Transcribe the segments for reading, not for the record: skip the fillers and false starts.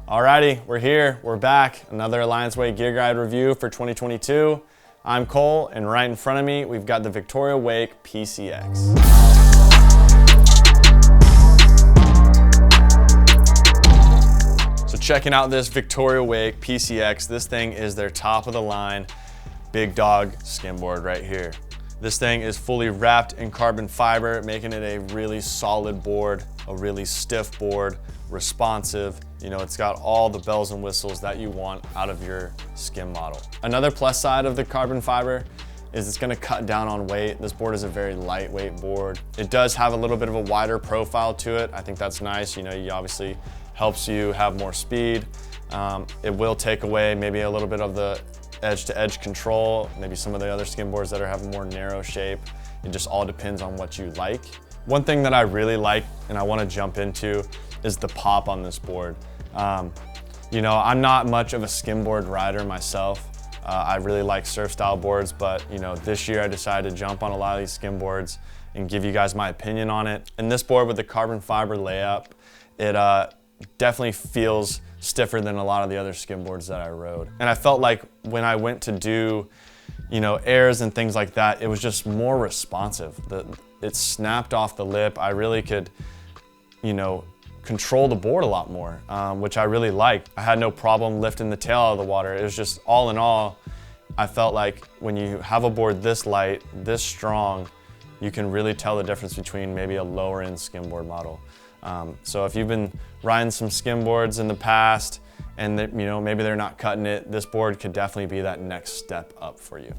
Alrighty, we're here, we're back. Another Alliance Wake Gear Guide review for 2022. I'm Cole, and right in front of me, we've got the Victoria Wake PCX. So checking out this Victoria Wake PCX, this thing is their top of the line big dog skimboard right here. This thing is fully wrapped in carbon fiber, making it a really solid board, a really stiff board, responsive. You know, it's got all the bells and whistles that you want out of your skim model. Another plus side of the carbon fiber is it's gonna cut down on weight. This board is a very lightweight board. It does have a little bit of a wider profile to it. I think that's nice. You know, you obviously helps you have more speed. It will take away maybe a little bit of the edge-to-edge control, maybe some of the other skim boards that have a more narrow shape. It just all depends on what you like. One thing that I really like and I want to jump into is the pop on this board. You know, I'm not much of a skimboard rider myself. I really like surf style boards, but you know, this year I decided to jump on a lot of these skim boards and give you guys my opinion on it. And this board with the carbon fiber layup, it definitely feels stiffer than a lot of the other skim boards that I rode. And I felt like when I went to do, you know, airs and things like that, it was just more responsive. It snapped off the lip. I really could, you know, control the board a lot more, which I really liked. I had no problem lifting the tail out of the water. It was just, all in all, I felt like when you have a board this light, this strong, you can really tell the difference between maybe a lower end skimboard model. So if you've been riding some skimboards in the past and you know, maybe they're not cutting it, this board could definitely be that next step up for you.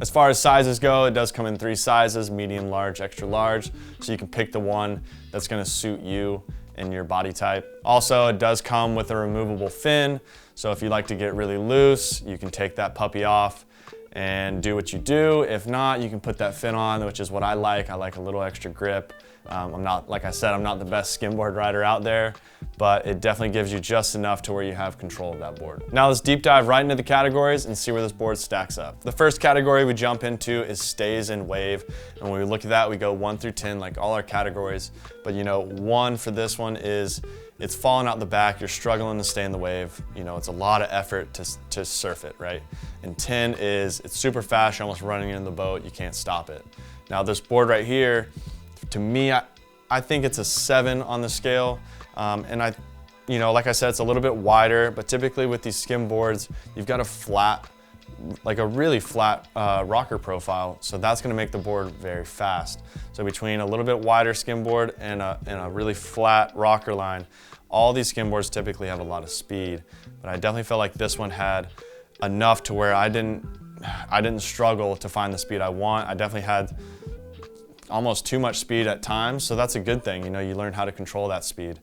As far as sizes go, it does come in 3 sizes, medium, large, extra large, so you can pick the one that's gonna suit you and your body type. Also, it does come with a removable fin, so if you like to get really loose, you can take that puppy off and do what you do. If not, you can put that fin on, which is what I like. I like a little extra grip. I'm not, like I said, I'm not the best skimboard rider out there, but it definitely gives you just enough to where you have control of that board. Now let's deep dive right into the categories and see where this board stacks up. The first category we jump into is stays and wave. And when we look at that, we go 1 through 10, like all our categories. But you know, 1 for this one is it's falling out the back, you're struggling to stay in the wave. You know, it's a lot of effort to surf it, right? And 10 is it's super fast, you're almost running into the boat, you can't stop it. Now this board right here, to me, I think it's a 7 on the scale. And you know, like I said, it's a little bit wider, but typically with these skim boards, you've got a flat, like a really flat rocker profile. So that's gonna make the board very fast. So between a little bit wider skim board and a really flat rocker line, all these skim boards typically have a lot of speed, but I definitely felt like this one had enough to where I didn't struggle to find the speed I want. I definitely had almost too much speed at times, so that's a good thing. You know, you learn how to control that speed.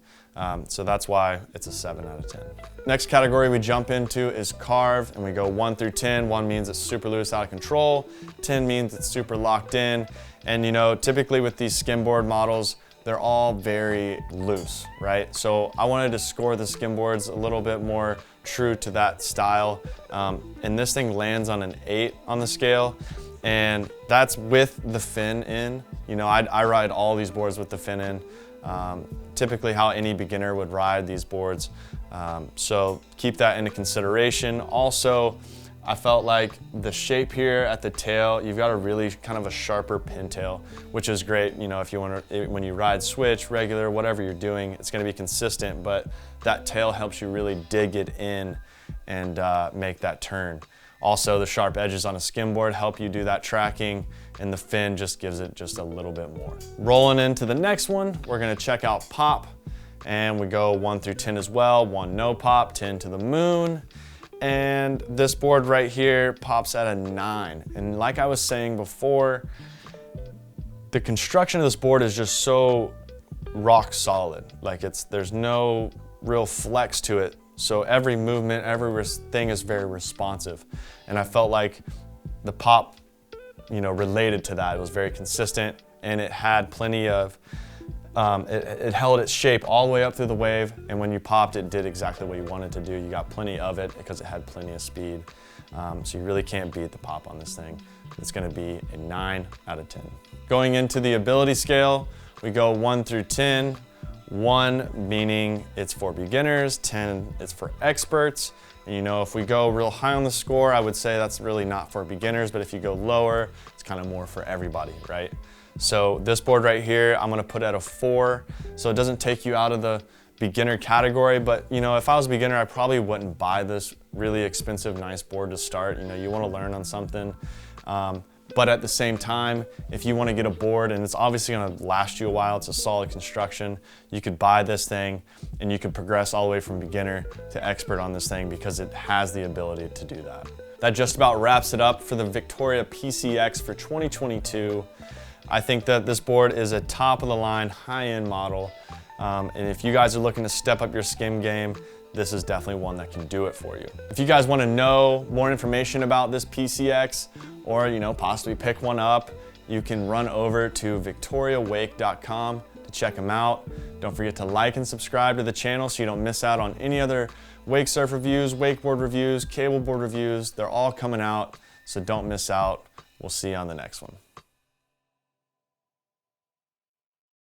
So that's why it's a 7 out of 10. Next category we jump into is carve, and we go 1 through 10. 1 means it's super loose, out of control. 10 means it's super locked in. And you know, typically with these skimboard models, they're all very loose, right? So I wanted to score the skimboards a little bit more true to that style. And this thing lands on an 8 on the scale. And that's with the fin in. You know, I ride all these boards with the fin in. Typically how any beginner would ride these boards. So keep that into consideration. Also, I felt like the shape here at the tail, you've got a really kind of a sharper pintail, which is great. You know, if you want to, when you ride switch, regular, whatever you're doing, it's going to be consistent, but that tail helps you really dig it in and make that turn. Also, the sharp edges on a skimboard help you do that tracking, and the fin just gives it just a little bit more. Rolling into the next one, we're gonna check out pop, and we go 1 through 10 as well. 1 no pop, 10 to the moon. And this board right here pops at a 9. And like I was saying before, the construction of this board is just so rock solid. Like there's no real flex to it. So every movement, every thing is very responsive. And I felt like the pop, you know, related to that. It was very consistent, and it had plenty of, it held its shape all the way up through the wave, and when you popped, it did exactly what you wanted to do. You got plenty of it because it had plenty of speed. So you really can't beat the pop on this thing. It's gonna be a 9 out of 10. Going into the ability scale, we go 1 through 10. 1 meaning it's for beginners, 10 it's for experts. And you know, if we go real high on the score, I would say that's really not for beginners, but if you go lower, it's kind of more for everybody, right? So this board right here, I'm gonna put at a 4, so it doesn't take you out of the beginner category, but you know, if I was a beginner, I probably wouldn't buy this really expensive, nice board to start. You know, you wanna learn on something. But at the same time, if you want to get a board and it's obviously going to last you a while, it's a solid construction, you could buy this thing and you can progress all the way from beginner to expert on this thing because it has the ability to do that. That just about wraps it up for the Victoria PCX for 2022. I think that this board is a top of the line, high-end model. And if you guys are looking to step up your skim game, this is definitely one that can do it for you. If you guys want to know more information about this PCX or, you know, possibly pick one up, you can run over to victoriawake.com to check them out. Don't forget to like and subscribe to the channel so you don't miss out on any other wake surf reviews, wakeboard reviews, cable board reviews. They're all coming out, so don't miss out. We'll see you on the next one.